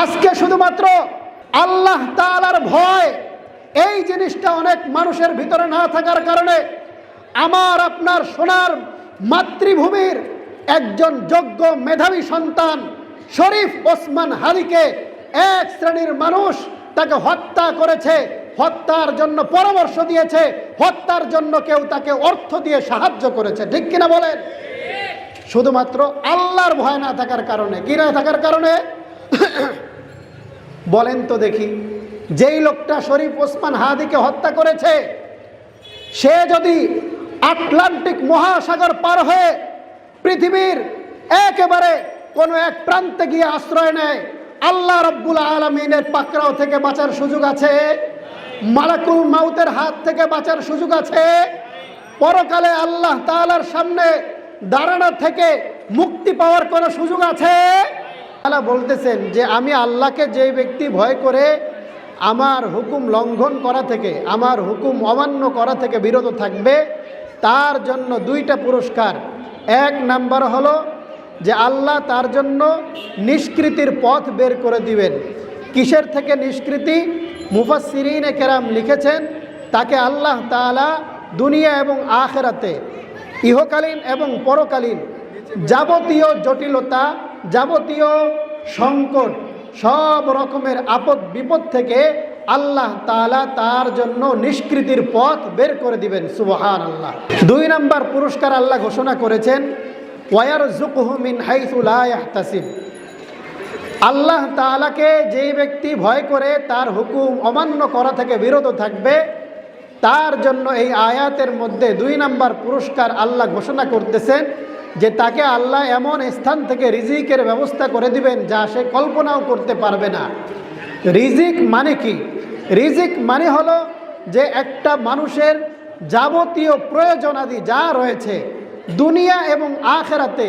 আজকে শুধুমাত্র আল্লাহ তাআলার ভয় এই জিনিসটা অনেক মানুষের ভিতরে না থাকার কারণে আমার আপনার সোনার মাতৃভূমির একজন যোগ্য মেধাবী সন্তান শরীফ ওসমান হাদিকে এক শ্রেণীর মানুষ তাকে হত্যা করেছে, হত্যার জন্য পরামর্শ দিয়েছে, হত্যার জন্য কেউ তাকে অর্থ দিয়ে সাহায্য করেছে। ঠিক কিনা বলেন? শুধুমাত্র আল্লাহর ভয় না থাকার কারণে। কি না থাকার কারণে? বলেন তো দেখি, যেই লোকটা শরীফ ওসমান হাদিকে হত্যা করেছে সে যদি আটলান্টিক মহাসাগর পার হয়ে পৃথিবীর একেবারে কোনো এক প্রান্তে গিয়ে আশ্রয় নেয়, আল্লাহ রব্বুল আলামিনের পাকড়াও থেকে বাঁচার সুযোগ আছে? মালাকুল মাউতের হাত থেকে বাঁচার সুযোগ আছে? পরকালে আল্লাহ তাআলার সামনে দাঁড়ানো থেকে মুক্তি পাওয়ার কোনো সুযোগ আছে? আল্লাহ বলতেছেন যে আমি আল্লাহকে যে ব্যক্তি ভয় করে আমার হুকুম লঙ্ঘন করা থেকে, আমার হুকুম অমান্য করা থেকে বিরত থাকবে, তার জন্য দুইটা পুরস্কার। এক নাম্বার হলো যে আল্লাহ তার জন্য নিষ্কৃতির পথ বের করে দিবেন। কিসের থেকে নিষ্কৃতি? মুফাসসিরিনে কেরাম লিখেছেন তাকে আল্লাহ তাআলা দুনিয়া এবং আখিরাতে, ইহকালীন এবং পরকালীন যাবতীয় জটিলতা, যাবতীয় সংকট, সব রকমের আপদ বিপদ থেকে আল্লাহ তাআলা তার জন্য নিষ্কৃতির পথ বের করে দিবেন। সুবহানাল্লাহ। দুই নাম্বার পুরস্কার আল্লাহ ঘোষণা করেছেন ওয়ারযুকহু মিন হাইসু লা ইয়াহতাসিব। আল্লাহ তাআলাকে যেই ব্যক্তি ভয় করে তার হুকুম অমান্য করা থেকে বিরত থাকবে, তার জন্য এই আয়াতের মধ্যে দুই নাম্বার পুরস্কার আল্লাহ ঘোষণা করতেছেন যে তাকে আল্লাহ এমন স্থান থেকে রিজিকের ব্যবস্থা করে দিবেন যা সে কল্পনাও করতে পারবে না। রিজিক মানে কি? রিজিক মানে হলো যে একটা মানুষের যাবতীয় প্রয়োজনাদি যা রয়েছে দুনিয়া এবং আখিরাতে,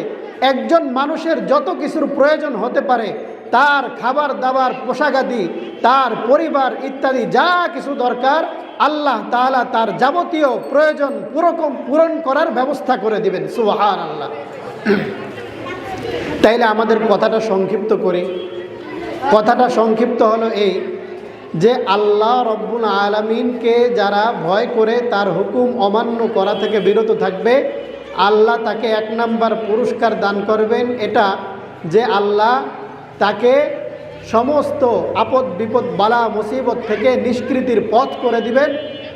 একজন মানুষের যত কিছুর প্রয়োজন হতে পারে, তার খাবার দাবার, পোশাকাদি, তার পরিবার ইত্যাদি যা কিছু দরকার, আল্লাহ তাআলা তার যাবতীয় প্রয়োজন পূরণ করার ব্যবস্থা করে দিবেন। সুবহানাল্লাহ। তাইলে আমাদের কথাটা সংক্ষিপ্ত করি। কথাটা সংক্ষিপ্ত হলো এই যে আল্লাহ রব্বুল আলামিনকে যারা ভয় করে তার হুকুম অমান্য করা থেকে বিরত থাকবে, আল্লাহ তাকে এক নাম্বার পুরস্কার দান করবেন এটা যে আল্লাহ তাকে সমস্ত আপদ বিপদ বালা মুসিবত থেকে নিষ্কৃতির পথ করে দিবেন।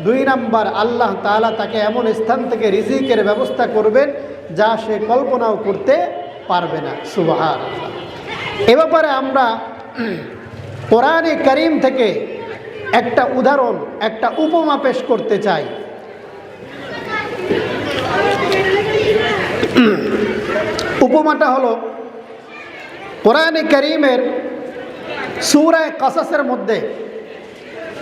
দুই নাম্বার আল্লাহ তাআলা তাকে এমন স্থান থেকে রিজিকের ব্যবস্থা করবেন যা সে কল্পনাও করতে পারবে না। সুবহানাল্লাহ। এ ব্যাপারে আমরা কোরআনে কারীম থেকে একটা উদাহরণ, একটা উপমা পেশ করতে চাই। উপমাটা হলো কোরআনে কারীমের সূরা কাসাসের মধ্যে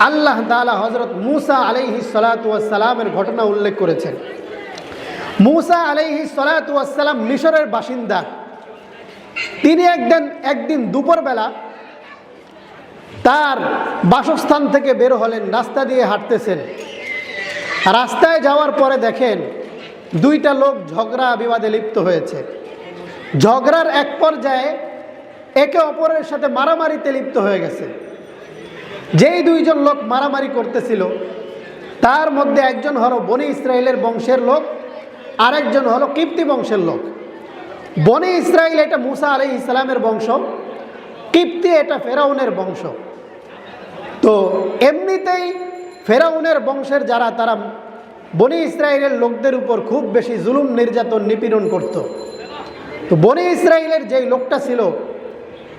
আল্লাহ তাআলা হযরত মূসা আলাইহিস সালাতু ওয়াস সালামের ঘটনা উল্লেখ করেছেন। মূসা আলাইহিস সালাতু ওয়াস সালাম মিশরের বাসিন্দা। তিনি একদিন দুপুরবেলা তার বাসস্থান থেকে বের হলেন, রাস্তা দিয়ে হাঁটতেছেন। রাস্তায় যাওয়ার পরে দেখেন দুইটা লোক ঝগড়া বিবাদে লিপ্ত হয়েছে। ঝগড়ার এক পর্যায়ে একে অপরের সাথে মারামারিতে লিপ্ত হয়ে গেছে। যেই দুইজন লোক মারামারি করতেছিল তার মধ্যে একজন হলো বনি ইসরাইলের বংশের লোক, আরেকজন হলো কিপ্তি বংশের লোক। বনি ইসরাইল এটা মূসা আলাইহিস সালামের বংশ, কিপ্তি এটা ফেরাউনের বংশ। তো এমনিতেই ফেরাউনের বংশের যারা, তারা বনি ইসরাইলের লোকদের উপর খুব বেশি জুলুম নির্যাতন নিপীড়ন করত। তো বনি ইসরাইলের যেই লোকটা ছিল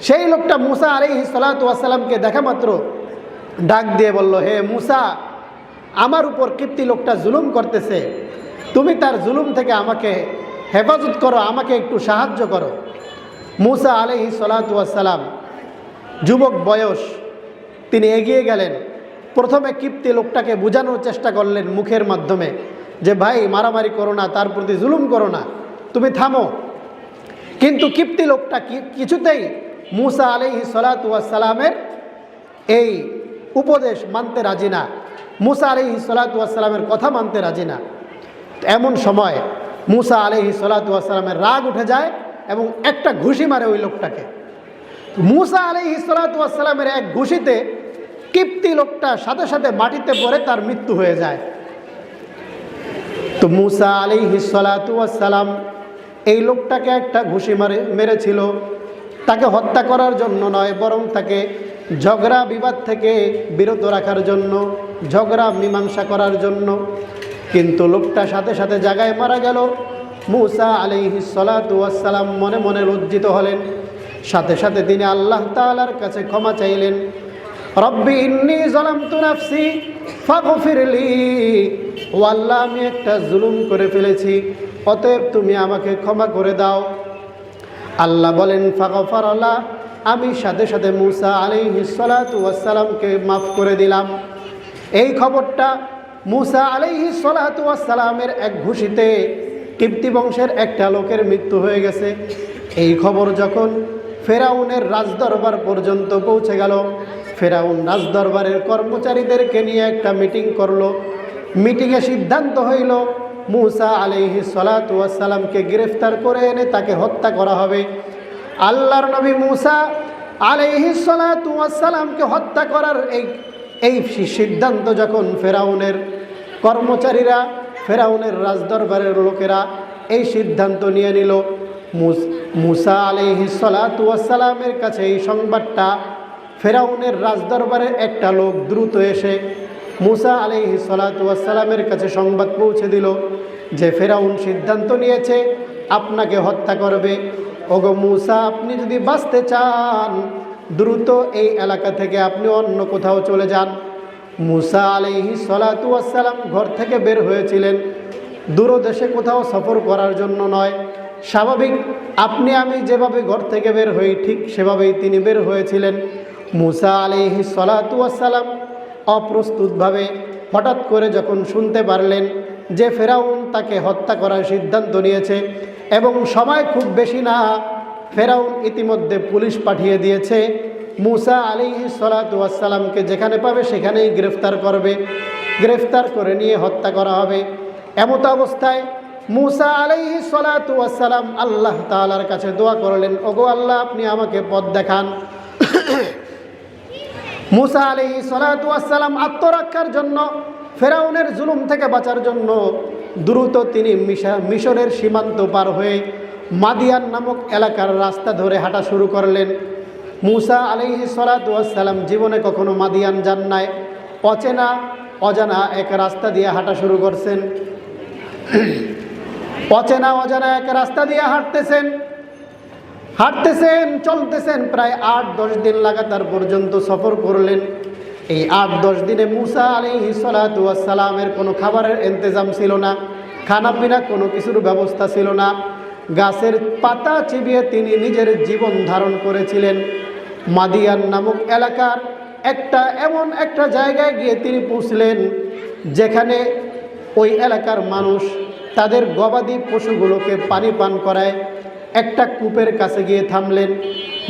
সেই লোকটা মূসা আলাইহিস সালাতু ওয়াস সালামকে দেখা মাত্র ডাক দিয়ে বলল, হে মূসা, আমার উপর কিপ্তি লোকটা জুলুম করতেছে, তুমি তার জুলুম থেকে আমাকে হেফাজত করো, আমাকে একটু সাহায্য করো। মূসা আলাইহিস সালাতু ওয়াস সালাম যুবক বয়স, তিনি এগিয়ে গেলেন। প্রথমে কিপ্তি লোকটাকে বোঝানোর চেষ্টা করলেন মুখের মাধ্যমে যে ভাই মারামারি করো না, তার প্রতি জুলুম করো না, তুমি থামো। কিন্তু কিপ্তি লোকটা কিছুতেই মূসা আলাইহিস সালাতু ওয়াস সালামের এই উপদেশ মানতে রাজি না, মূসা আলাইহিস সালাতু ওয়াস সালামের কথা মানতে রাজি না। এমন সময় মূসা আলাইহিস সালাতু ওয়াস সালামের রাগ উঠে যায় এবং একটা ঘুষি মারে ওই লোকটাকে। মুসা আলাইহিস সালাতু ওয়াস সালামের এক ঘুষিতে কিপ্তি লোকটা সাথে সাথে মাটিতে পড়ে তার মৃত্যু হয়ে যায়। তো মুসা আলাইহিস সালাতু ওয়াস সালাম এই লোকটাকে একটা ঘুষি মেরেছিল, তাকে হত্যা করার জন্য নয়, বরং তাকে ঝগড়া বিবাদ থেকে বিরত রাখার জন্য, ঝগড়া মীমাংসা করার জন্য। কিন্তু লোকটা সাথে সাথে জায়গায় মারা গেল। মুসা আলাইহিস সালাতু ওয়াস সালাম মনে মনে লজ্জিত হলেন। সাথে সাথে তিনি আল্লাহ তাআলার কাছে ক্ষমা চাইলেন, রব্বি ইন্নী যালামতু নাফসি ফাগফিরলি, ও আল্লাহ আমি একটা জুলুম করে ফেলেছি, অতএব তুমি আমাকে ক্ষমা করে দাও। আল্লাহ বলেন ফাগফারালা, আমি সাথে সাথে মুসা আলাইহিস সালাতু ওয়াস সালামকে মাফ করে দিলাম। এই খবরটা মুসা আলাইহিস সালাতু ওয়াস সালামের এক ঘুষিতে কিপ্তি বংশের একটা লোকের মৃত্যু হয়ে গেছে, এই খবর যখন ফেরাউনের রাজদরবার পর্যন্ত পৌঁছে গেল, ফেরাউন রাজদরবারের কর্মচারীদেরকে নিয়ে একটা মিটিং করলো। মিটিংয়ে সিদ্ধান্ত হইল মুসা আলাইহিস সালাতু ওয়াস সালামকে গ্রেফতার করে এনে তাকে হত্যা করা হবে। আল্লাহর নবী মুসা আলাইহিস সালাতু ওয়াস সালামকে হত্যা করার এই সিদ্ধান্ত যখন ফেরাউনের কর্মচারীরা, ফেরাউনের রাজদরবারের লোকেরা এই সিদ্ধান্ত নিয়ে নিল, মুসা আলাইহিস সালাতু ওয়াস সালামের কাছে এই সংবাদটা ফেরাউনের রাজদরবারের একটা লোক দ্রুত এসে মুসা আলাইহিস সালাতু ওয়াস সালামের কাছে সংবাদ পৌঁছে দিল যে ফেরাউন সিদ্ধান্ত নিয়েছে আপনাকে হত্যা করবে। ওগো মুসা, আপনি যদি বাঁচতে চান দ্রুত এই এলাকা থেকে আপনি অন্য কোথাও চলে যান। মুসা আলাইহিস সালাতু ওয়াস সালাম ঘর থেকে বের হয়েছিলেন দূরদেশে কোথাও সফর করার জন্য নয়। স্বাভাবিক আপনি আমি যেভাবে ঘর থেকে বের হই ঠিক সেভাবেই তিনি বের হয়েছিলেন। মুসা আলাইহিস সালাতু ওয়াস সালাম অপ্রস্তুতভাবে হঠাৎ করে যখন শুনতে পারলেন যে ফেরাউন তাকে হত্যা করার সিদ্ধান্ত নিয়েছে এবং সময় খুব বেশি না, ফেরাউন ইতিমধ্যে পুলিশ পাঠিয়ে দিয়েছে, মুসা আলাইহিস সালাতু ওয়াস সালামকে যেখানে পাবে সেখানেই গ্রেফতার করবে, গ্রেফতার করে নিয়ে হত্যা করা হবে। এমত অবস্থায় মুসা আলাইহিস সালাতু ওয়াস সালাম আল্লাহ তাআলার কাছে দোয়া করলেন, ওগো আল্লাহ আপনি আমাকে পথ দেখান। মুসা আলাইহিস সালাতু ওয়াস সালাম আত্মরক্ষার জন্য, ফেরাউনের জুলুম থেকে বাঁচার জন্য দ্রুত তিনি মিশরের সীমান্ত পার হয়ে মাদিয়ান নামক এলাকার রাস্তা ধরে হাঁটা শুরু করলেন। মুসা আলাইহিস সালাতু ওয়াস সালাম জীবনে কখনো মাদিয়ান যান নাই, অচেনা অজানা এক রাস্তা দিয়ে হাঁটা শুরু করছেন। অচেনা অজানা এক রাস্তা দিয়ে হাঁটতেছেন চলতেছেন, প্রায় 8-10 দিন লাগাতার পর্যন্ত সফর করলেন। এই 8-10 দিনে মুসা আলাইহিস সালাতু ওয়াস সালামের কোনো খাবারের ইন্তজাম ছিল না, খানা পিনা কোনো কিছুর ব্যবস্থা ছিল না। গাছের পাতা চিবিয়ে তিনি নিজের জীবন ধারণ করেছিলেন। মাদিয়ান নামক এলাকার এমন একটা জায়গায় গিয়ে তিনি পৌঁছলেন যেখানে ওই এলাকার মানুষ তাদের গবাদি পশুগুলোকে পানি পান করায়। একটা কূপের কাছে গিয়ে থামলেন।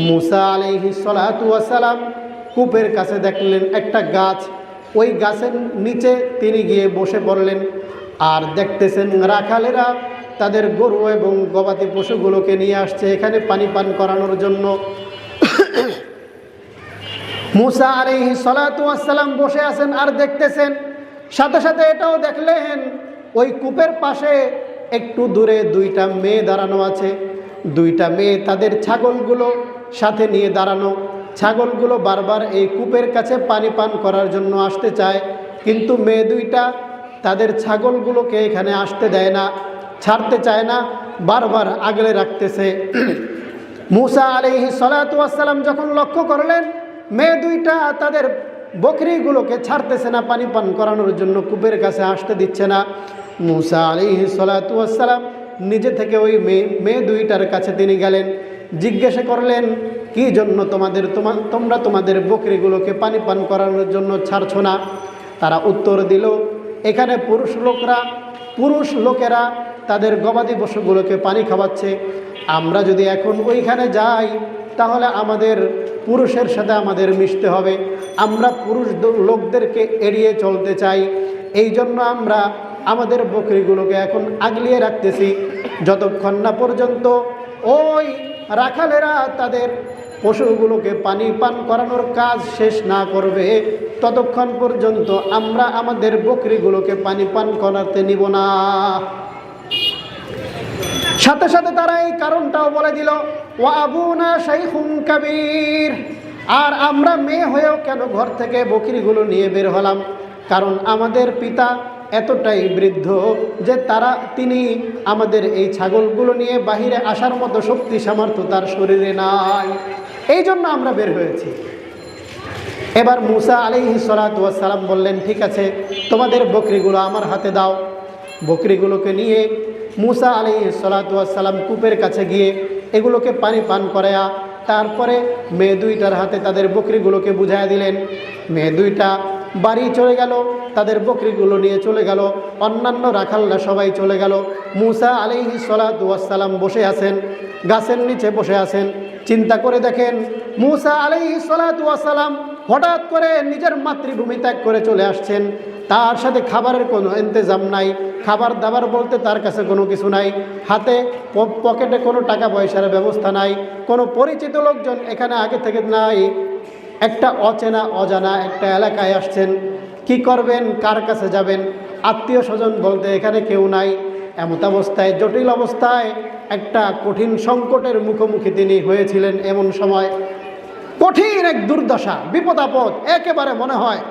মুসা আলাইহিস সালাতু ওয়াস সালাম কূপের কাছে দেখলেন একটা গাছ, ওই গাছের নিচে তিনি গিয়ে বসে পড়লেন। আর দেখতেছেন রাখালেরা তাদের গরু এবং গবাদি পশুগুলোকে নিয়ে আসছে এখানে পানি পান করানোর জন্য। মুসা আলাইহিস সালাতু ওয়াস সালাম বসে আছেন আর দেখতেছেন। সাথে সাথে এটাও দেখলেন ওই কূপের পাশে একটু দূরে 2টা মেয়ে দাঁড়ানো আছে। 2টা মেয়ে তাদের ছাগলগুলো সাথে নিয়ে দাঁড়ানো। ছাগলগুলো বারবার এই কূপের কাছে পানি পান করার জন্য আসতে চায়, কিন্তু মেয়ে 2টা তাদের ছাগলগুলোকে এখানে আসতে দেয় না, ছাড়তে চায় না, বারবার আগলে রাখতেছে। মুসা আলাইহিস সালাতু ওয়াস সালাম যখন লক্ষ্য করলেন মেয়ে 2টা তাদের বকরিগুলোকে ছাড়তেছে না, পানি পান করানোর জন্য কূপের কাছে আসতে দিচ্ছে না, মুসা আলাইহিস সালাতু ওয়াস সালাম নিজে থেকে ওই মেয়ে 2টার কাছে তিনি গেলেন। জিজ্ঞাসা করলেন, কি জন্য তোমরা তোমাদের বকরিগুলোকে পানি পান করানোর জন্য ছাড়ছো না? তারা উত্তর দিল, এখানে পুরুষ লোকেরা তাদের গবাদি পশুগুলোকে পানি খাওয়াচ্ছে। আমরা যদি এখন ওইখানে যাই তাহলে আমাদের পুরুষের সাথে আমাদের মিশতে হবে। আমরা পুরুষ লোকদেরকে এড়িয়ে চলতে চাই, এই জন্য আমরা আমাদের বকরিগুলোকে এখন আগলিয়ে রাখতেছি যতক্ষণ না পর্যন্ত ওই রাখালেরা তাদের পশুগুলোকে পানি পান করানোর কাজ শেষ না করবে ততক্ষণ পর্যন্ত আমরা আমাদের বকরিগুলোকে পানি পান করাতে নিব না। সাথে সাথে তারা এই কারণটাও বলে দিল, ওয়া আবুনা শাইখুন কাবীর, আর আমরা মেয়ে হয়েও কেন ঘর থেকে বকরিগুলো নিয়ে বের হলাম? কারণ আমাদের পিতা এতটাই বৃদ্ধ যে তিনি আমাদের এই ছাগলগুলো নিয়ে বাহিরে আসার মতো শক্তি সামর্থ্য তার শরীরে নাই, এই জন্য আমরা বের হয়েছি। এবার মুসা আলাইহিস সালাতু ওয়াস সালাম বললেন, ঠিক আছে, তোমাদের বকরিগুলো আমার হাতে দাও। বকরিগুলোকে নিয়ে মুসা আলাইহিস সালাতু ওয়াস সালাম কূপের কাছে গিয়ে এগুলোকে পানি পান করায়া তারপরে মেয়ে দুইটার হাতে তাদের বকরিগুলোকে বুঝাইয়া দিলেন। মেয়ে দুইটা বাড়ি চলে গেল, তাদের বকরিগুলো নিয়ে চলে গেল, অন্যান্য রাখালরা সবাই চলে গেল। মুসা আলাইহিস সালাতু ওয়াস সালাম বসে আছেন, গাছের নিচে বসে আছেন। চিন্তা করে দেখেন, মুসা আলাইহিস সালাতু ওয়াস সালাম হঠাৎ করে নিজের মাতৃভূমি ত্যাগ করে চলে আসছেন। তার সাথে খাবারের কোনো ইন্তজাম নাই, খাবার দাবার বলতে তার কাছে কোনো কিছু নাই, হাতে পকেটে কোনো টাকা পয়সার ব্যবস্থা নাই, কোনো পরিচিত লোকজন এখানে আগে থেকে নাই। একটা অচেনা অজানা একটা এলাকায় আসছেন, কি করবেন, কার কাছে যাবেন? আত্মীয় স্বজন বলতে এখানে কেউ নাই। এমত অবস্থায়, জটিল অবস্থায়, একটা কঠিন সংকটের মুখোমুখি তিনি হয়েছিলেন। এমন সময় কঠিন এক দুর্দশা, বিপদ আপদ, একেবারে মনে হয়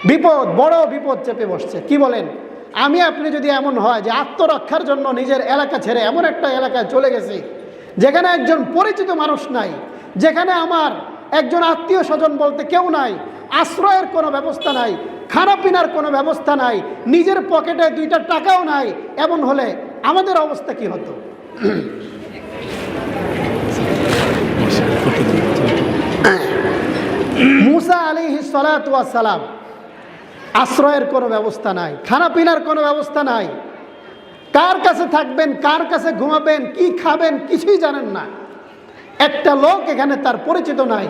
বিপদ, বড় বিপদ চেপে বসছে। কি বলেন? আপনি যদি এমন হয় যে আত্মরক্ষার জন্য নিজের এলাকা ছেড়ে এমন একটা এলাকায় চলে গেছি যেখানে একজন পরিচিত মানুষ নাই, যেখানে আমার একজন আত্মীয় স্বজন বলতে কেউ নাই, আশ্রয়ের কোনো ব্যবস্থা নাই, খানা পিনার কোনো ব্যবস্থা নাই, নিজের পকেটে দুইটা টাকাও নাই, এমন হলে আমাদের অবস্থা কি হতো? মুসা আলাইহিস সালাতু ওয়াস সালাম, আশ্রয়ের কোনো ব্যবস্থা নাই, খানা পিনার কোনো ব্যবস্থা নাই, কার কাছে থাকবেন, কার কাছে ঘুমাবেন, কি খাবেন কিছুই জানেন না। একটা লোক এখানে তার পরিচিত নাই।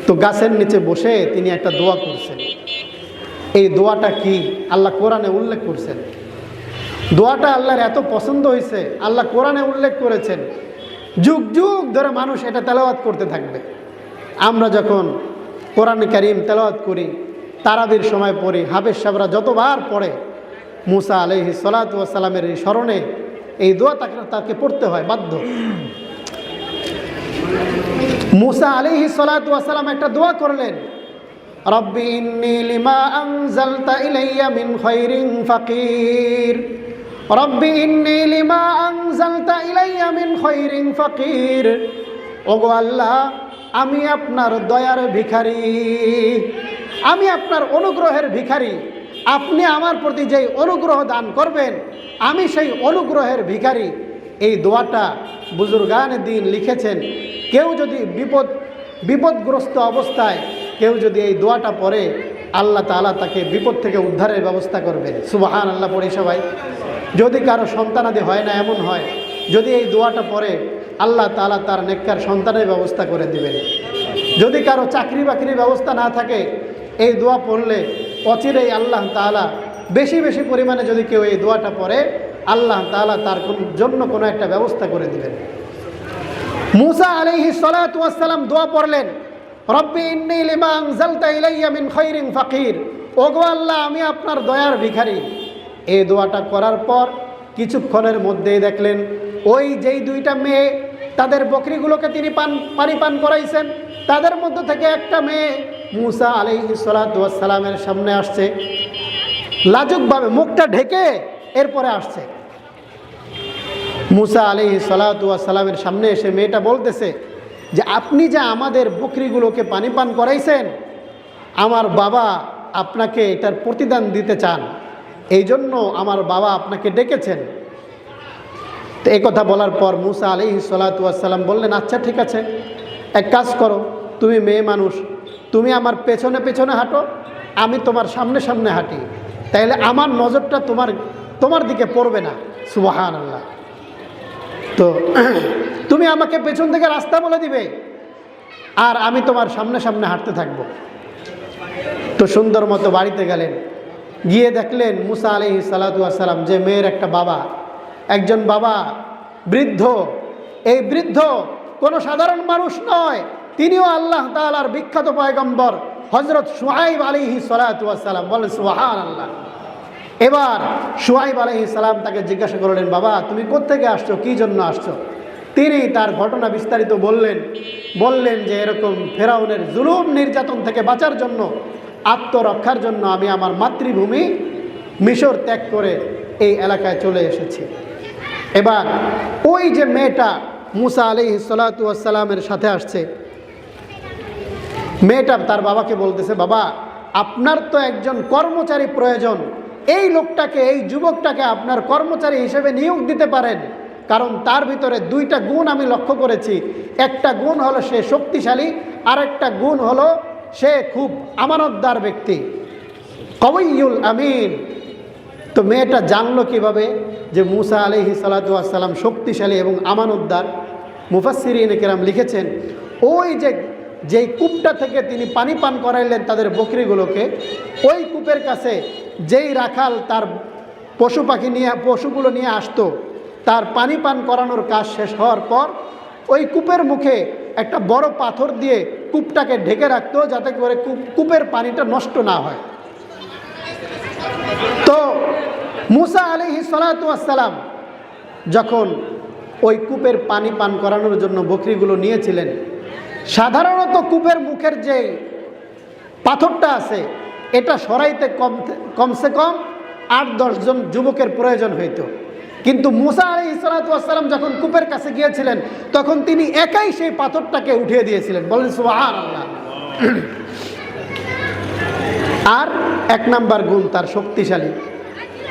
তো গাছের নিচে বসে তিনি একটা দোয়া করছেন। এই দোয়াটা কি? আল্লাহ কোরআনে উল্লেখ করছেন। দোয়াটা আল্লাহর এত পছন্দ হয়েছে, আল্লাহ কোরআনে উল্লেখ করেছেন। যুগ যুগ ধরে মানুষ এটা তেলাওয়াত করতে থাকবে। আমরা যখন কোরআন কারীম তেলাওয়াত করি, তারাবির সময় পড়ি, হাফেজ সাহেবরা যতবার পড়ে, মুসা আলাইহিস সালাতু ওয়াস সালামের এই স্মরণে এই দোয়া তাকে পড়তে হয়, বাধ্য। মুসা আলাইহিস সালাতু ওয়াস সালাম একটা দোয়া করলেন, রব্বি ইন্নী লিমা আনজালতা ইলাইয়া মিন খায়রিন ফাকির, রব্বি ইন্নী লিমা আনজালতা ইলাইয়া মিন খায়রিন ফাকির। ওগো আল্লাহ, আমি আপনার দয়ার ভিখারি, আমি আপনার অনুগ্রহের ভিখারি। আপনি আমার প্রতি যেই অনুগ্রহ দান করবেন, আমি সেই অনুগ্রহের ভিখারি। এই দোয়াটা বুজুর্গানে দিন লিখেছেন, কেউ যদি বিপদগ্রস্ত অবস্থায় কেউ যদি এই দোয়াটা পড়ে, আল্লাহ তাআলা তাকে বিপদ থেকে উদ্ধারের ব্যবস্থা করবেন। সুবহানাল্লাহ পড়ি সবাই। যদি কারো সন্তানাদি হয় না, এমন হয়, যদি এই দোয়াটা পড়ে, আল্লাহ তাআলা তার নেককার সন্তানের ব্যবস্থা করে দিবেন। যদি কারো চাকরি বাকরির ব্যবস্থা না থাকে, এই দোয়া পড়লে অচিরেই আল্লাহ তাআলা বেশি বেশি পরিমাণে যদি কেউ এই দোয়াটা পড়ে, আল্লাহ তাআলা তার জন্য কোনো একটা ব্যবস্থা করে দিবেন। মুসা আলাইহিস সালাতু ওয়াস সালাম দোয়া পড়লেন, রব্বি ইন্নী লিমা আনজালতা ইলাইয়া মিন খায়রিন ফাকির। ওগো আল্লাহ, আমি আপনার দয়ার ভিখারি। এই দোয়াটা করার পর কিছুক্ষণের মধ্যেই দেখলেন ওই যেই দুইটা মেয়ে তাদের বকরিগুলোকে তিনি পানি পান করাইছেন, তাদের মধ্যে থেকে একটা মেয়ে মুসা আলাইহিস সালাতু ওয়াস সালামের সামনে আসছে, লাজুকভাবে মুখটা ঢেকে এরপরে আসছে। মুসা আলাইহিস সালাতু ওয়াস সালামের সামনে এসে মেয়েটা বলতেছে যে, আপনি যে আমাদের বকরিগুলোকে পানি পান করাইছেন, আমার বাবা আপনাকে এটার প্রতিদান দিতে চান, এই জন্য আমার বাবা আপনাকে ডেকেছেন। তো এই কথা বলার পর মুসা আলাইহিস সালাতু ওয়াস সালাম বললেন, আচ্ছা ঠিক আছে, এক কাজ করো, তুমি মেয়ে মানুষ, তুমি আমার পেছনে পেছনে হাঁটো, আমি তোমার সামনে সামনে হাঁটি, তাইলে আমার নজরটা তোমার দিকে পড়বে না। সুবহানাল্লাহ। তো তুমি আমাকে পেছন থেকে রাস্তা বলে দিবে, আর আমি তোমার সামনে সামনে হাঁটতে থাকব। তো সুন্দর মতো বাড়িতে গেলেন, গিয়ে দেখলেন মুসা আলাইহিস সালাতু ওয়াস সালাম, যে মেয়ের একটা বাবা, একজন বাবা বৃদ্ধ, এই বৃদ্ধ কোনো সাধারণ মানুষ নয়, তিনিও আল্লাহ তাআলার বিখ্যাত পয়গম্বর হযরত শুআইব আলাইহিস সালাতু ওয়াস সালাম। বলেন সুবহানাল্লাহ। এবার শুআইব আলাইহিস সালাম তাকে জিজ্ঞাসা করলেন, বাবা তুমি কোত্থেকে আসছো, কি জন্য আসছো? তিনি তার ঘটনা বিস্তারিত বললেন যে এরকম ফেরাউনের জুলুম নির্যাতন থেকে বাঁচার জন্য, আত্মরক্ষার জন্য আমি আমার মাতৃভূমি মিশর ত্যাগ করে এই এলাকায় চলে এসেছি। এবার ওই যে মেয়েটা মুসা আলাইহিস সালাতু ওয়াস সালামের সাথে আসছে, মেয়েটা তার বাবাকে বলতেছে, বাবা আপনার তো একজন কর্মচারী প্রয়োজন, এই লোকটাকে, এই যুবকটাকে আপনার কর্মচারী হিসেবে নিয়োগ দিতে পারেন, কারণ তার ভিতরে দুইটা গুণ আমি লক্ষ্য করেছি। একটা গুণ হলো সে শক্তিশালী, আর একটা গুণ হলো সে খুব আমানতদার ব্যক্তি, কওয়িয়ুল আমিন। তো মেয়েটা জানলো কিভাবে যে মুসা আলাইহিস সালাতু ওয়াস সালাম শক্তিশালী এবং আমানতদার? মুফাসসিরিনে কেরাম লিখেছেন, ওই যেই কূপটা থেকে তিনি পানি পান করাইলেন তাদের বকরিগুলোকে, ওই কূপের কাছে যেই রাখাল তার পশুগুলো নিয়ে আসতো, তার পানি পান করানোর কাজ শেষ হওয়ার পর ওই কূপের মুখে একটা বড় পাথর দিয়ে কূপটাকে ঢেকে রাখতো, যাতে করে কূপের পানিটা নষ্ট না হয়। তো মুসা আলাইহিস সালাতু ওয়াস সালাম যখন ওই কূপের পানি পান করানোর জন্য বকরিগুলো নিয়েছিলেন, সাধারণত কূপের মুখের যে পাথরটা আছে এটা সরাইতে কমসে কম 8-10 জন যুবকের প্রয়োজন হইতো, কিন্তু মুসা আলাইহিস সালাতু ওয়াস সালাম যখন কূপের কাছে গিয়েছিলেন তখন তিনি একাই সেই পাথরটাকে উঠিয়ে দিয়েছিলেন। বলেন সুবহানাল্লাহ। আর 1 নাম্বার গুণ তার শক্তিশালী,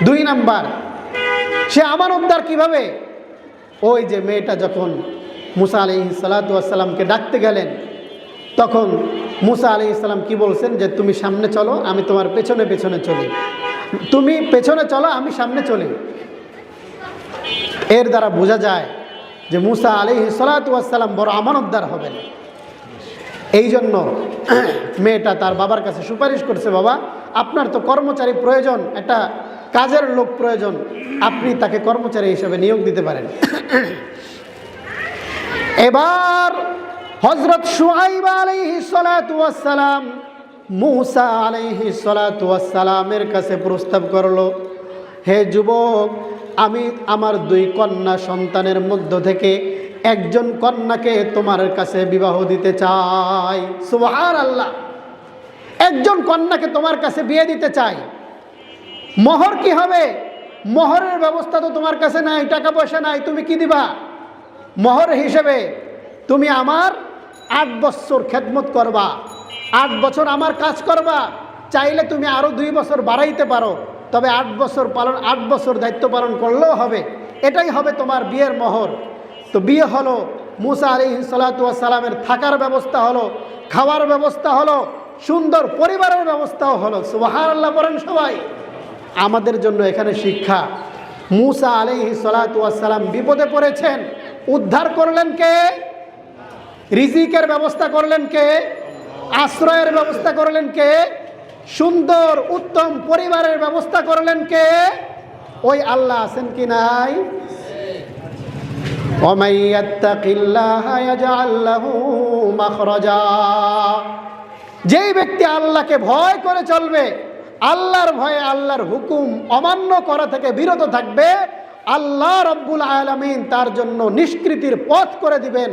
2 নাম্বার সে আমানতদার। কিভাবে? ওই যে মেয়েটা যখন মুসা আলাইহিস সালাতু ওয়াস সালামকে ডাকতে গেলেন, তখন মুসা আলাইহিস সালাম কি বলছেন যে তুমি সামনে চলো, আমি তোমার পেছনে পেছনে চলি, তুমি পেছনে চলো, আমি সামনে চলি। এর দ্বারা বোঝা যায় যে মুসা আলাইহিস সালাতু ওয়াস সালাম বড় আমানতদার হবেন। এই জন্য মেয়েটা তার বাবার কাছে সুপারিশ করছে, বাবা আপনার তো কর্মচারী প্রয়োজন, একটা কাজের লোক প্রয়োজন, আপনি তাকে কর্মচারী হিসেবে নিয়োগ দিতে পারেন। এবার হযরত শুআইব আলাইহিস সালাতু ওয়াস সালাম মুসা আলাইহিস সালাতু ওয়াস সালামের কাছে প্রস্তাব করলো, হে যুবক, আমি আমার 2 কন্যা সন্তানের মধ্য থেকে একজন কন্যাকে তোমার কাছে বিবাহ দিতে চাই। সুবহানাল্লাহ। একজন কন্যাকে তোমার কাছে বিয়ে দিতে চাই। মোহর কি হবে? মোহরের ব্যবস্থা তো তোমার কাছে নাই, টাকা পয়সা নাই, তুমি কি দিবা? মোহর হিসেবে তুমি আমার 8 বছর খেদমত করবা, 8 বছর আমার কাজ করবা, চাইলে তুমি আরো 2 বছর বাড়াইতে পারো, তবে 8 বছর দায়িত্ব পালন করলেও হবে, এটাই হবে তোমার বিয়ের মোহর। তো বিয়ে হলো, মুসা আলাইহিস সালাতু ওয়াস সালামের থাকার ব্যবস্থা হলো, খাওয়ার ব্যবস্থা হলো, সুন্দর পরিবারের ব্যবস্থাও হলো। সুবহানাল্লাহ পড়েন সবাই। আমাদের জন্য এখানে শিক্ষা, মুসা আলাইহিস সালাতু ওয়াস সালাম বিপদে পড়েছেন, উদ্ধার করলেন কে? রিজিকের ব্যবস্থা করলেন কে? আশ্রয়ের ব্যবস্থা করলেন কে? সুন্দর উত্তম পরিবারের ব্যবস্থা করলেন কে? ওই আল্লাহ আছেন কি নাই? ওয়ামাই ইয়াত্তাকিল্লাহা ইয়াজআল লাহু মাখরাজা। যেই ব্যক্তি আল্লাহকে ভয় করে চলবে, আল্লাহর ভয়ে আল্লাহর হুকুম অমান্য করা থেকে বিরত থাকবে, আল্লাহ রব্বুল আলামিন তার জন্য নিষ্কৃতির পথ করে দিবেন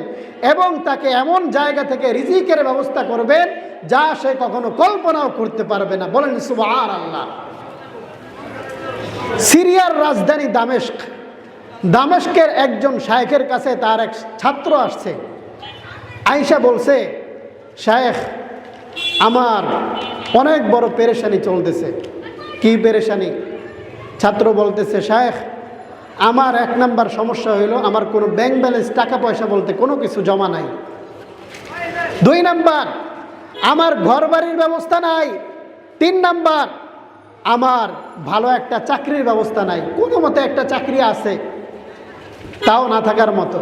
এবং তাকে এমন জায়গা থেকে রিজিকের ব্যবস্থা করবেন যা সে কখনো কল্পনাও করতে পারবে না। বলেন সুবহানাল্লাহ। সিরিয়ার রাজধানী দামেস্কের একজন শায়েখের কাছে তার এক ছাত্র আসছে। আয়েশা বলছে, শায়েখ আমার অনেক বড় পেরেশানি চলতেছে। কি পেরেশানি? ছাত্র বলতেছে, শায়েখ আমার 1 নাম্বার সমস্যা হইল আমার কোনো ব্যাংক ব্যালেন্স, টাকা পয়সা বলতে কোনো কিছু জমা নাই। 2 নাম্বার আমার ঘর বাড়ির ব্যবস্থা নাই। 3 নাম্বার আমার ভালো একটা চাকরির ব্যবস্থা নাই। কোনো মতে একটা চাকরি আছে, তাও না থাকার মতো।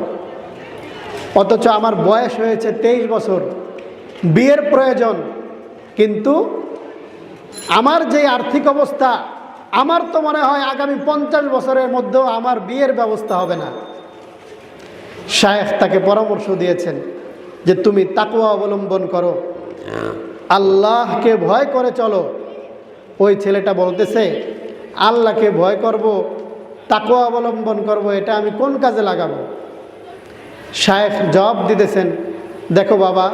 অথচ আমার বয়স হয়েছে 23 বছর, বিয়ের প্রয়োজন, কিন্তু আমার যে আর্থিক অবস্থা, আমার তো মনে হয় আগামী 50 বছরের মধ্যেও আমার বিয়ের ব্যবস্থা হবে না। শায়েখ তাকে পরামর্শ দিয়েছেন যে তুমি তাকওয়া অবলম্বন করো, আল্লাহকে ভয় করে চলো। ওই ছেলেটা বলতেছে, আল্লাহকে ভয় করব, তাকওয়া অবলম্বন করব, এটা আমি কোন কাজে লাগাবো? শায়েখ জবাব দিতেছেন, দেখো বাবা,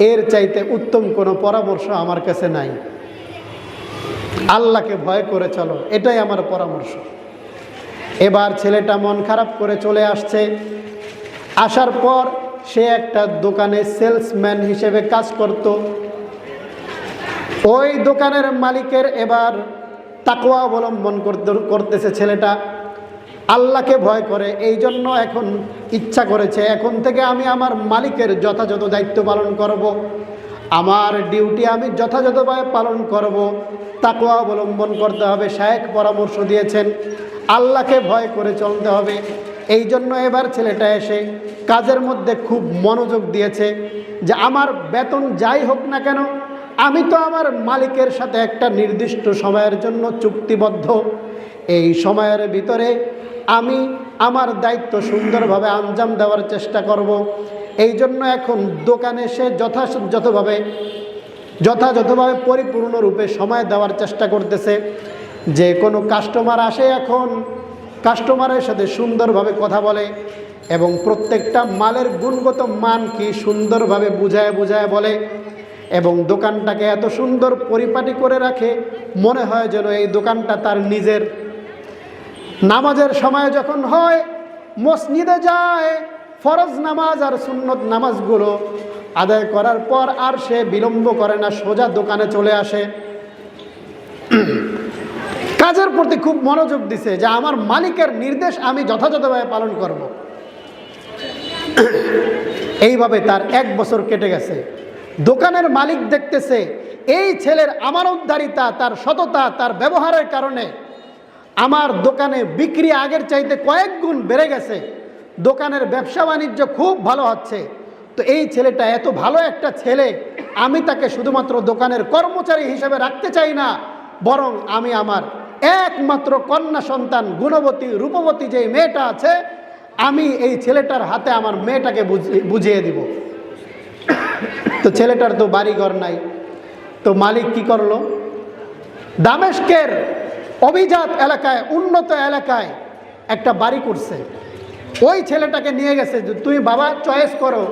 এর চাইতে উত্তম কোনো পরামর্শ আমার কাছে নাই। আল্লাহকে ভয় করে চলো, এটাই আমার পরামর্শ। এবার ছেলেটা মন খারাপ করে চলে আসছে। আসার পর সে একটা দোকানে সেলসম্যান হিসেবে কাজ করত। ওই দোকানের মালিকের এবার তাকওয়া অবলম্বন করতেছে ছেলেটা, আল্লাহকে ভয় করে। এই জন্য এখন ইচ্ছা করেছে, এখন থেকে আমি আমার মালিকের যথাযথ দায়িত্ব পালন করব, আমার ডিউটি আমি যথাযথভাবে পালন করব, তাকওয়া অবলম্বন করতে হবে। শায়েখ পরামর্শ দিয়েছেন আল্লাহকে ভয় করে চলতে হবে। এই জন্য এবার ছেলেটা এসে কাজের মধ্যে খুব মনোযোগ দিয়েছে যে আমার বেতন যাই হোক না কেন, আমি তো আমার মালিকের সাথে একটা নির্দিষ্ট সময়ের জন্য চুক্তিবদ্ধ। এই সময়ের ভিতরে আমি আমার দায়িত্ব সুন্দরভাবে আঞ্জাম দেওয়ার চেষ্টা করব। এই জন্য এখন দোকানে সে যথাযথভাবে পরিপূর্ণরূপে সময় দেওয়ার চেষ্টা করতেছে। যে কোনো কাস্টমার আসে, এখন কাস্টমারের সাথে সুন্দরভাবে কথা বলে এবং প্রত্যেকটা মালের গুণগত মান কি সুন্দরভাবে বুঝায় বলে এবং দোকানটাকে এত সুন্দর পরিপাটি করে রাখে, মনে হয় যেন এই দোকানটা তার নিজের। নামাজের সময় যখন হয়, মসজিদে যায়, ফরজ নামাজ আর সুন্নত নামাজগুলো আদায় করার পর আর সে বিলম্ব করে না, সোজা দোকানে চলে আসে। কাজের প্রতি খুব মনোযোগ দিছে যে আমার মালিকের নির্দেশ আমি যথাযথভাবে পালন করব। এইভাবে তার 1 বছর কেটে গেছে। দোকানের মালিক দেখতেছে এই ছেলের আমানতদারিতা, তার সততা, তার ব্যবহারের কারণে আমার দোকানে বিক্রি আগের চাইতে কয়েক গুণ বেড়ে গেছে, দোকানের ব্যবসা বাণিজ্য খুব ভালো হচ্ছে। তো এই ছেলেটা এত ভালো একটা ছেলে, আমি তাকে শুধুমাত্র দোকানের কর্মচারী হিসেবে রাখতে চাই না, বরং আমি আমার একমাত্র কন্যা সন্তান গুণবতী রূপবতী যে মেয়েটা আছে, আমি এই ছেলেটার হাতে আমার মেয়েটাকে বুঝিয়ে দিব। তো ছেলেটার তো বাড়িঘর নাই। তো মালিক কি করলো, দামেস্কের অভিজাত এলাকায়, উন্নত এলাকায় একটা বাড়ি করছে। ওই ছেলেটাকে নিয়ে গেছে, তুমি বাবা চয়েস করো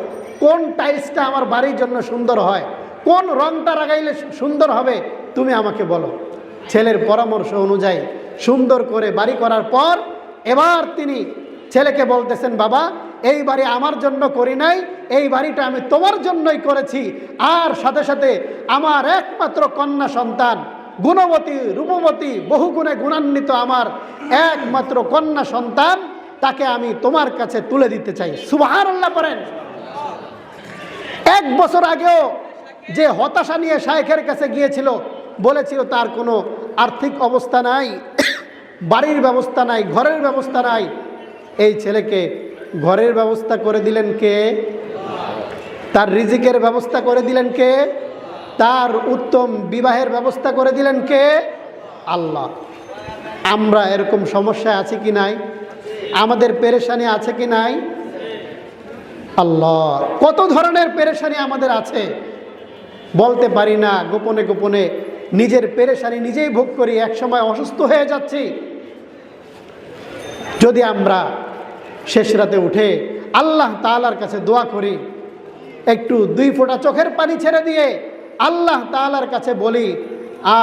কোন টাইলসটা আমার বাড়ির জন্য সুন্দর হয়, কোন রংটা লাগাইলে সুন্দর হবে, তুমি আমাকে বলো। ছেলের পরামর্শ অনুযায়ী সুন্দর করে বাড়ি করার পর এবার তিনি ছেলেকে বলতেছেন, বাবা এই বাড়ি আমার জন্য করি নাই, এই বাড়িটা আমি তোমার জন্যই করেছি। আর সাথে সাথে আমার একমাত্র কন্যা সন্তান, গুণবতী রূপবতী বহুগুণে গুণান্বিত আমার একমাত্র কন্যা সন্তান, তাকে আমি তোমার কাছে তুলে দিতে চাই। সুবহানাল্লাহ পড়েন। 1 বছর আগেও যে হতাশা নিয়ে শায়েখের কাছে গিয়েছিল, বলেছিল তার কোনো আর্থিক অবস্থা নাই, বাড়ির ব্যবস্থা নাই, ঘরের ব্যবস্থা নাই, এই ছেলেকে ঘরের ব্যবস্থা করে দিলেন কে? তার রিজিকের ব্যবস্থা করে দিলেন কে? তার উত্তম বিবাহের ব্যবস্থা করে দিলেন কে? আল্লাহ। আমরা এরকম সমস্যায় আছি কি নাই? আমাদের পেরেশানি আছে কি নাই? আল্লাহ, কত ধরনের পেরেশানি আমাদের আছে, বলতে পারি না। গোপনে গোপনে নিজের পেরেশানি নিজেই ভোগ করি, একসময় অসুস্থ হয়ে যাচ্ছি। যদি আমরা শেষ রাতে উঠে আল্লাহ তাআলার কাছে দোয়া করি, একটু 2 ফোঁটা চোখের পানি ছেড়ে দিয়ে আল্লাহ তাআলার কাছে বলি,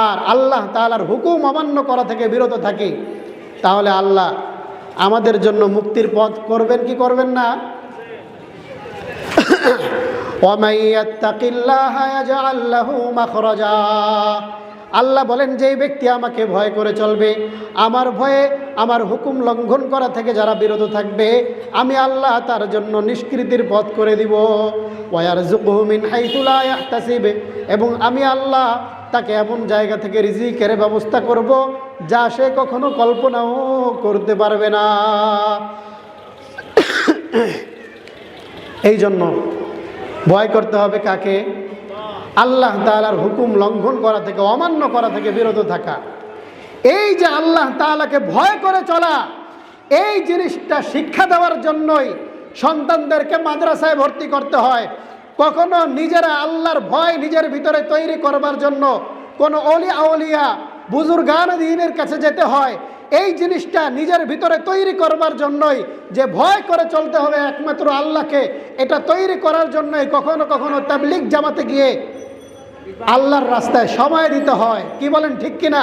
আর আল্লাহ তাআলার হুকুম অমান্য করা থেকে বিরত থাকি, তাহলে আল্লাহ আমাদের জন্য মুক্তির পথ করবেন কি করবেন না? وَمَن يَتَّقِ اللَّهَ يَجْعَل لَّهُ مَخْرَجًا। আল্লাহ বলেন, যেই ব্যক্তি আমাকে ভয় করে চলবে, আমার ভয়ে আমার হুকুম লঙ্ঘন করা থেকে যারা বিরত থাকবে, আমি আল্লাহ তার জন্য নিষ্কৃতির পথ করে দিব। ওয়ারযুকহু মিন হাইথু লা ইয়াহতাসিব, এবং আমি আল্লাহ তাকে এমন জায়গা থেকে রিজিকের ব্যবস্থা করব যা সে কখনো কল্পনাও করতে পারবে না। এই জন্য ভয় করতে হবে কাকে? আল্লাহ তাআলার হুকুম লঙ্ঘন করা থেকে, অমান্য করা থেকে বিরত থাকা। এই যে আল্লাহ তাআলাকে ভয় করে চলা, এই জিনিসটা শিক্ষা দেওয়ার জন্যই সন্তানদেরকে মাদ্রাসায় ভর্তি করতে হয়, কখনো নিজেরা আল্লাহর ভয় নিজের ভিতরে তৈরি করবার জন্য কোনো অলি আউলিয়া বুজুর্গান দ্বীনের কাছে যেতে হয়। এই জিনিসটা নিজের ভিতরে তৈরি করবার জন্যই, যে ভয় করে চলতে হবে একমাত্র আল্লাহকে, এটা তৈরি করার জন্যই কখনো কখনো তাবলীগ জামাতে গিয়ে আল্লাহর রাস্তায় সময় দিতে হয়। কি বলেন, ঠিক কিনা?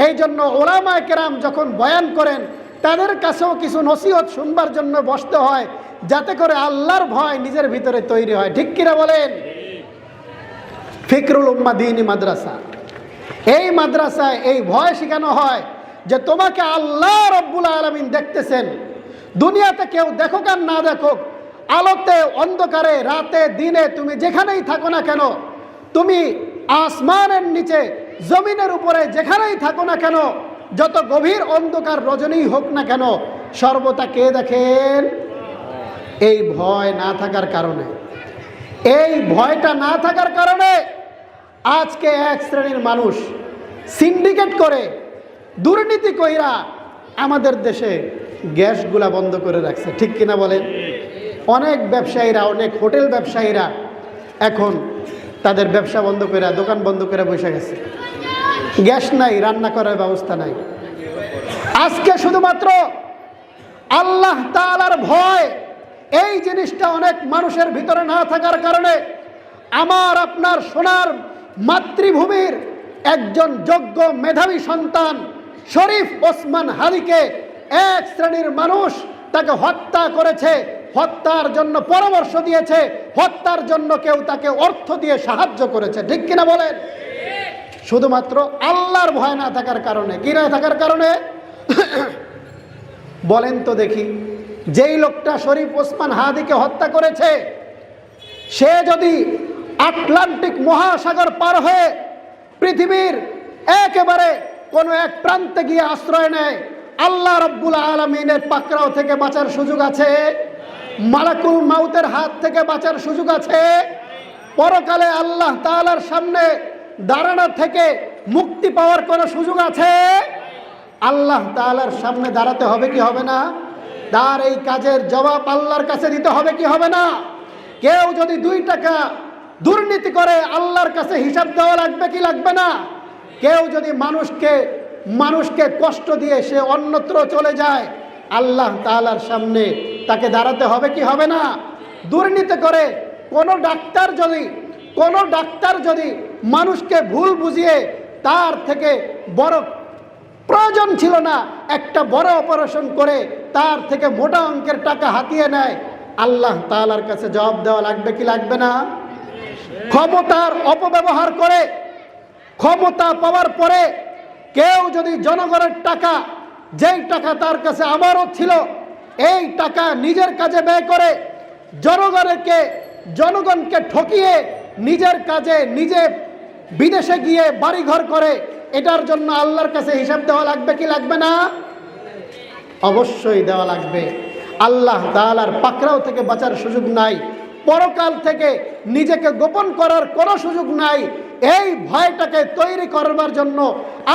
এই জন্য ওলামায়ে কেরাম যখন বয়ান করেন তাদের কাছেও কিছু নসিহত শুনবার জন্য বসতে হয়, যাতে করে আল্লাহর ভয় নিজের ভিতরে তৈরি হয়। ঠিক কিনা বলেন? ফিকরুল উম্মাহ দ্বীনি মাদ্রাসা, এই মাদ্রাসায় এই ভয় শেখানো হয় যে তোমাকে আল্লাহ রব্বুল আলামিন দেখতেছেন। দুনিয়াতে কেউ দেখুক আর না দেখুক, আলোতে অন্ধকারে রাতে দিনে তুমি যেখানেই থাকো না কেন, তুমি আসমানের নিচে জমিনের উপরে যেখানেই থাকো না কেন, যত গভীর অন্ধকার রজনী হোক না কেন, সর্বদা কে দেখেন? এই ভয় না থাকার কারণে, এই ভয়টা না থাকার কারণে আজকে এক শ্রেণীর মানুষ সিন্ডিকেট করে দুর্নীতি কইরা আমাদের দেশে গ্যাসগুলা বন্ধ করে রাখছে। ঠিক কিনা বলেন? অনেক ব্যবসায়ীরা, অনেক হোটেল ব্যবসায়ীরা এখন তাদের ব্যবসা বন্ধ করে, দোকান বন্ধ করে বসে গেছে। গ্যাস নাই, রান্না করার ব্যবস্থা নাই। আজকে শুধুমাত্র আল্লাহ তাআলার ভয়, এই জিনিসটা অনেক মানুষের ভিতরে না থাকার কারণে আমার আপনার সোনার মাতৃভূমির একজন যোগ্য মেধাবী সন্তান শরীফ ওসমান হাদিকে এক শ্রেণীর মানুষ তাকে হত্যা করেছে, হত্যার জন্য পরামর্শ দিয়েছে, হত্যার জন্য কেউ তাকে অর্থ দিয়ে সাহায্য করেছে। ঠিক কিনা বলেন? শুধুমাত্র আল্লাহর ভয় না থাকার কারণে। কি না থাকার কারণে? বলেন তো দেখি, যেই লোকটা শরীফ ওসমান হাদিকে হত্যা করেছে, সে যদি আটলান্টিক মহাসাগর পার হয়ে পৃথিবীর একেবারে কোনো এক প্রান্তে গিয়ে আশ্রয় নেয়, আল্লাহ রব্বুল আলামিনের পাকড়াও থেকে বাঁচার সুযোগ আছে? মালাকুল মাউতের হাত থেকে বাঁচার সুযোগ আছে? পরকালে আল্লাহ তাআলার সামনে দাঁড়ানো থেকে মুক্তি পাওয়ার কোনো সুযোগ আছে? আল্লাহ তাআলার সামনে দাঁড়াতে হবে কি হবে না? তার এই কাজের জবাব আল্লাহর কাছে দিতে হবে কি হবে না? কেউ যদি 2 টাকা দুর্নীতি করে আল্লাহর কাছে হিসাব দেওয়া লাগবে কি লাগবে না? কেউ যদি মানুষকে কষ্ট দিয়ে সে অন্যত্র চলে যায়, আল্লাহ তাআলার সামনে তাকে দাঁড়াতে হবে কি হবে না? দুর্নীতি করে কোনো ডাক্তার যদি মানুষকে ভুল বুঝিয়ে তার থেকে বড় প্রয়োজন ছিল না একটা বড় অপারেশন করে তার থেকে মোটা অঙ্কের টাকা হাতিয়ে নেয়, আল্লাহ তাআলার কাছে জবাব দেওয়া লাগবে কি লাগবে না? ক্ষমতার অপব্যবহার করে ক্ষমতা পাওয়ার পরে কেউ যদি জনগণের টাকা, যেই টাকা তার কাছে আমানত ছিল, এই টাকা নিজের কাজে ব্যয় করে জনগণকে ঠকিয়ে নিজের কাজে নিজে বিদেশে গিয়ে বাড়িঘর করে, এটার জন্য আল্লাহর কাছে হিসাব দেওয়া লাগবে কি লাগবে না? অবশ্যই দেওয়া লাগবে। আল্লাহ তাআলার পাকড়াও থেকে বাঁচার সুযোগ নাই, পরকাল থেকে নিজেকে গোপন করার কোনো সুযোগ নাই। এই ভয়টাকে তৈরি করবার জন্য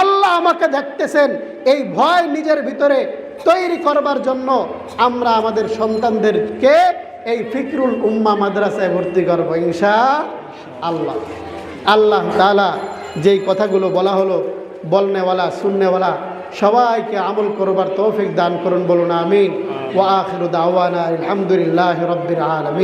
আল্লাহ আমাকে দেখতেছেন, এই ভয় নিজের ভিতরে তৈরি করবার জন্য আমরা আমাদের সন্তানদেরকে এই ফিকরুল উম্মাহ মাদ্রাসায় ভর্তি করব ইনশাআল্লাহ। আল্লাহ তাআলা যেই কথাগুলো বলা হলো, বলনেওয়ালা শুননেওয়ালা সবাইকে আমল করবার তৌফিক দান করুন, বলুন আমিন। ওয়া আখিরু দাওয়ানা আলহামদুলিল্লাহি রাব্বিল আলামিন।